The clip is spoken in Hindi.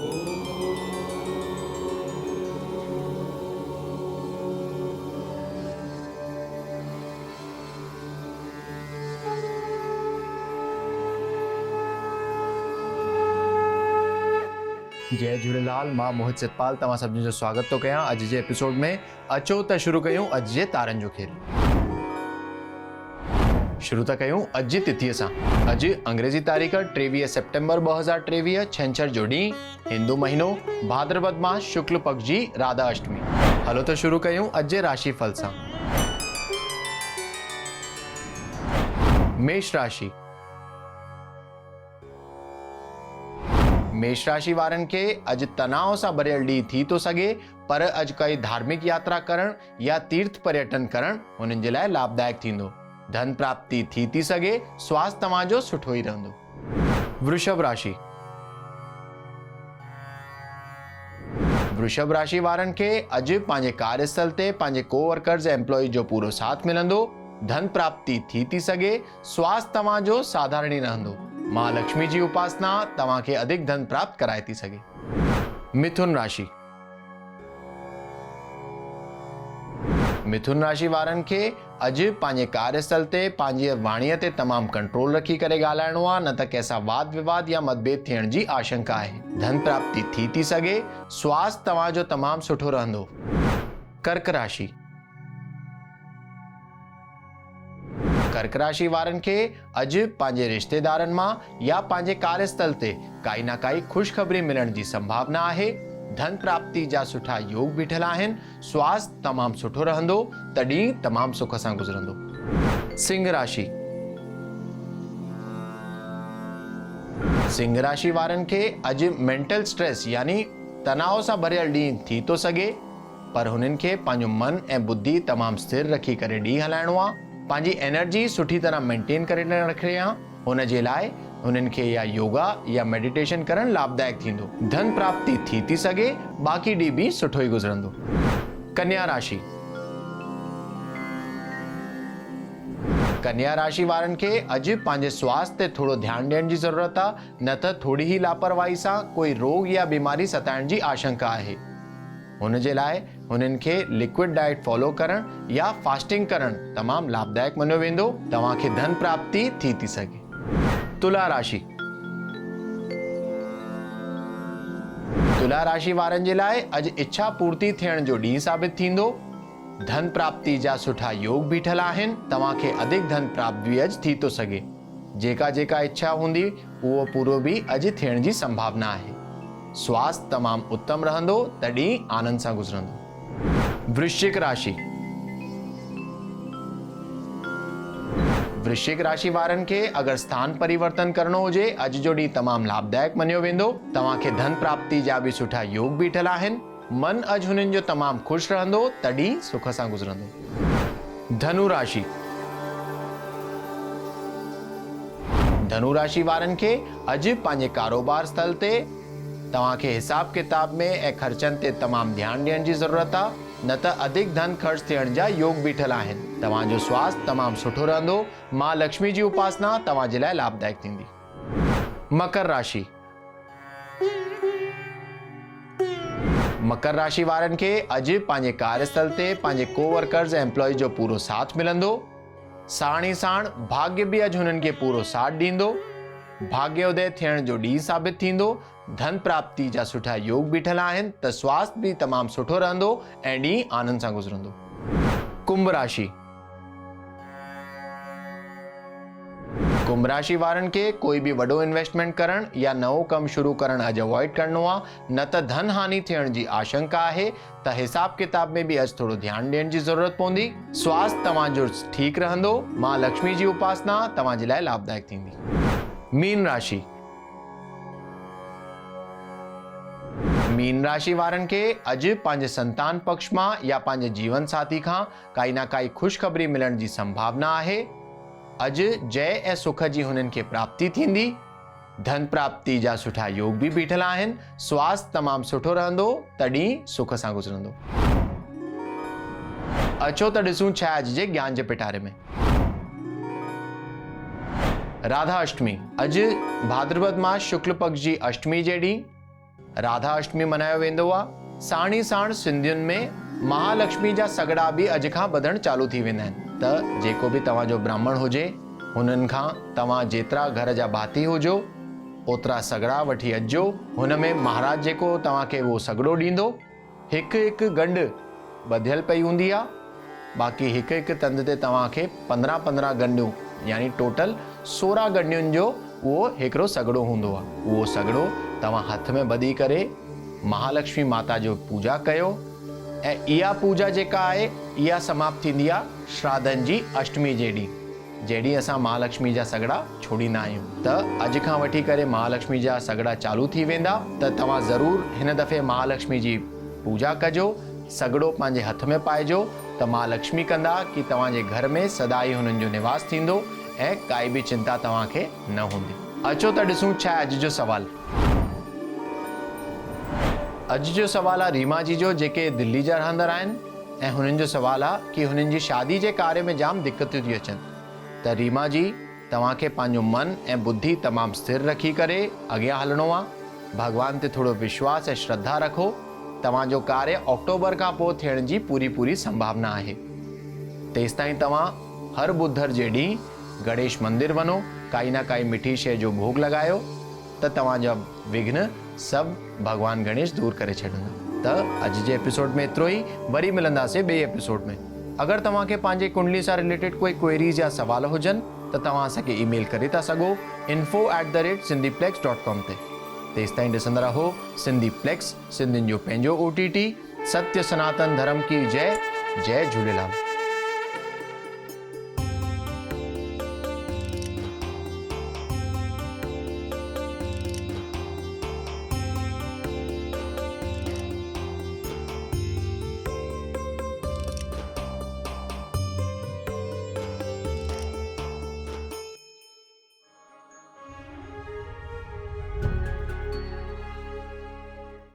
जय झूलेलाल। मां मोहित सितपाल तव्हां सभिनी जो स्वागत थो कयां अॼु जे एपिसोड में। अचो त शुरू कयूं अॼु जे तारनि जो खेल। शुरू था कयूं अॼु जी तिथीअ सां। अॼु अंग्रेजी तारीख़ 23 सेप्टेम्बर 2023 छंछर जो ॾींहुं, हिंदू महीनो भाद्रपद मास शुक्ल पक्ष जी राधा अष्टमी। हलो त शुरू कयूं अॼु जे राशि फल सां। मेष राशि। मेष राशि वारनि खे अॼु तनाव सां भरियल ॾींहुं थी थो सघे, पर अॼु काई धार्मिक यात्रा करण या तीर्थ पर्यटन करण हुननि जे लाइ लाभदायक थींदो। धन प्राप्ति थी सघे, स्वास्थ्य तव्हांजो सुठो ई रहंदो। वृषभ राशि। वृषभ राशि वारनि खे अॼु पंहिंजे कार्यस्थल ते पंहिंजे कोवर्कर्स ऐं एम्प्लॉय जो पूरो साथ मिलंदो। धन प्राप्ति थी सघे, स्वास्थ्य तव्हांजो साधारण ई रहंदो। मां लक्ष्मी जी उपासना तव्हांखे अधिक धन प्राप्त कराए थी सघे। मिथुन राशि। मिथुन राशि वारनि खे अॼु पंहिंजे कार्यस्थल ते पंहिंजी वाणीअ ते तमामु कंट्रोल रखी करे ॻाल्हाइणो आहे, न त कंहिंसां वाद विवाद या मतभेद थियण जी आशंका आहे। धन प्राप्ति थी सघे, स्वास्थ्य तव्हांजो तमामु सुठो रहंदो। कर्क राशि। कर्क राशि वारनि खे अॼु पंहिंजे रिश्तेदारनि मां या पंहिंजे कार्यस्थल ते काई न काई ख़ुशख़बरी मिलण जी संभावना आहे। धन प्राप्ति जा सुठा योग बीठल आहिनि। स्वास्थ्य तमामु सुठो रहंदो, तॾहिं तमामु सुख सां गुज़रंदो। सिंह राशि। सिंह राशि वारनि खे अॼु मेंटल स्ट्रेस यानी तनाव सां भरियल ॾींहुं थी थो सघे, पर हुननि खे पंहिंजो मन ऐं बुद्धि तमामु स्थिर रखी करे ॾींहुं हलाइणो आहे। पंहिंजी एनर्जी सुठी तरह मेंटेन करे रखणी आहे। हुन जे लाइ हुननि खे या योगा या मेडिटेशन करण लाभदायक थींदो। धन प्राप्ति थी सघे, बाक़ी ॾींहुं बि सुठो ई गुज़रंदो। कन्या राशि। कन्या राशि वारनि खे अॼु पंहिंजे स्वास्थ्य ते थोरो ध्यानु ॾियण जी ज़रूरत आहे, न त थोरी ई लापरवाही सां कोई रोग या बीमारी सताइण जी आशंका आहे। हुन जे लाइ हुननि खे लिक्विड डाइट फॉलो करण या फास्टिंग करण तमामु लाभदायक मञियो वेंदो। तव्हांखे धन प्राप्ति थी सघे। तुला राशि। तुला राशि वारनि जे लाइ अॼु इच्छा पूर्ति थियण जो ॾींहुं साबित थींदो। धन प्राप्ति जा सुठा योग बीठल आहिनि। तव्हांखे अधिक धन प्राप्त बि अॼु थी थो सघे। जेका इच्छा हूंदी उहो पूरो बि अॼु थियण जी संभावना आहे। स्वास्थ्य तमामु उत्तम रहंदो, तॾहिं आनंद सां गुज़रंदो। वृश्चिक राशि। वृश्चिक राशि वारनि खे अगरि स्थान परिवर्तन करणो हुजे, अॼु जो ॾींहुं तमामु लाभदायक मञियो वेंदो। तव्हांखे धन प्राप्ति जा बि सुठा योग बीठल आहिनि। मन अॼु हुननि जो तमामु ख़ुशि रहंदो, तॾहिं सुख सां गुज़रंदो। धनु राशि। धनु राशि वारनि खे अॼु पंहिंजे कारोबार स्थल ते तव्हांखे हिसाब किताब में ऐं ख़र्चनि ते तमामु ध्यानु ॾियण जी ज़रूरत आहे, न त अधिक धन ख़र्च थियण जा योग बीठल आहिनि। तव्हांजो स्वास्थ्य तमामु सुठो रहंदो। मां लक्ष्मी जी उपासना तव्हांजे लाइ लाभदायक थींदी। मकर राशि। मकर राशि वारनि खे अॼु पंहिंजे कार्यस्थल ते पंहिंजे कोवर्कर्स ऐं एम्प्लॉय जो पूरो साथ मिलंदो। साण ई साण भाग्य बि अॼु हुननि खे पूरो साथ ॾींदो। भाग्योदय थियण जो ॾींहुं साबित थींदो। धन प्राप्ति जा सुठा योग बीठल आहिनि, त स्वास्थ्य बि तमामु सुठो रहंदो ऐं ॾींहुं आनंद सां गुज़रंदो। कुंभ राशि। कुंभ राशि वारनि खे कोई बि वॾो इन्वेस्टमेंट करण या नओं कमु शुरू करण अॼु अवॉइड करणो आहे, न त धन हानि थियण जी आशंका आहे। त हिसाब किताब में बि अॼु थोरो ध्यानु ॾियण जी ज़रूरत पवंदी। स्वास्थ्य तव्हांजो ठीकु रहंदो। मां लक्ष्मी जी उपासना तव्हांजे लाइ लाभदायक थींदी। मीन राशि। मीन राशि वारनि खे अॼु पंहिंजे संतान पक्ष मां या पंहिंजे जीवन साथी खां काई न काई ख़ुशख़बरी मिलण जी संभावना आहे। अॼु जय ऐं सुख जी हुननि खे प्राप्ति थींदी। धन प्राप्ति जा सुठा योग बि बीठल आहिनि। स्वास्थ्य तमामु सुठो रहंदो, तॾहिं सुख सां गुज़रंदो। अचो त ॾिसूं छा अॼु जे ज्ञान जे पिटारे में। राधा अष्टमी। अॼु भाद्रपद मास शुक्ल पक्ष जी अष्टमी जे ॾींहुं राधा अष्टमी मनायो वेंदो आहे। साण ई साण सिंधियुनि में महालक्ष्मी जा सगड़ा बि अॼु खां ॿधण चालू थी वेंदा आहिनि। त जेको बि तव्हांजो ब्राह्मण हुजे हुननि खां तव्हां जेतिरा घर जा भाती हुजो ओतिरा सगड़ा वठी अचिजो। हुन में महाराज जेको तव्हांखे उहो सगड़ो ॾींदो, हिकु हिकु गंढ ॿधियल पई हूंदी आहे। बाक़ी हिकु हिकु तंद ते तव्हांखे 15-15 गंढियूं यानी टोटल 16 गंढियुनि जो उहो हिकिड़ो सगड़ो हूंदो आहे। उहो सगड़ो तव्हां हथ में ॿधी करे महालक्ष्मी माता जो पूजा कयो ऐं इहा पूजा जेका आहे इहा समाप्त थींदी आहे श्राद्धनि जी अष्टमी जे ॾींहुं, जे ॾींहुं असां महालक्ष्मी जा सगड़ा छोड़ींदा आहियूं। त अॼु खां वठी करे महालक्ष्मी जा सगड़ा चालू थी वेंदा। त तव्हां ज़रूरु हिन दफ़े महालक्ष्मी जी पूजा कजो, सगड़ो पंहिंजे हथ में पाइजो त महालक्ष्मी कंदा कि तव्हांजे घर में सदाई हुननि जो निवास थींदो ऐं काई बि चिंता तव्हांखे न हूंदी। अचो त ॾिसूं छा आहे अॼु जो सवाल। अॼु जो सवाल आहे रीमा जी जो, जेके दिल्ली जा रहंदड़ आहिनि ऐं हुननि जो सवाल आहे कि हुननि जी शादी जे कार्य में जाम दिक़तूं थियूं अचनि। त रीमा जी, तव्हांखे पंहिंजो मन ऐं बुद्धि तमामु स्थिर रखी करे अॻियां हलणो आहे। भॻवान ते थोरो विश्वास ऐं श्रद्धा रखो। तव्हांजो कार्य अक्टूबर खां पोइ थियण जी पूरी संभावना आहे। तेसिताईं तव्हां हर ॿुधर जे ॾींहुं गणेश मंदिर वञो, काई ना काई मिठी शइ जो भोग लॻायो त तव्हांजा विघ्न सभु भॻवान गणेश दूर करे छॾंदा। त अॼु जे एपिसोड में एतिरो ई। वरी मिलंदासीं ॿिए एपिसोड में। अगरि तव्हांखे पंहिंजे कुंडली सां रिलेटेड कोई क्वेरीज़ या सवाल हुजनि त तव्हां असांखे ईमेल करे था सघो info@sindhiplex.com ते। तेसिताईं ॾिसंदा रहो सिंधीप्लेक्स, सिंधियुनि जो पंहिंजो OTT। सत्य सनातन धर्म की जय। जय झूलेलाल।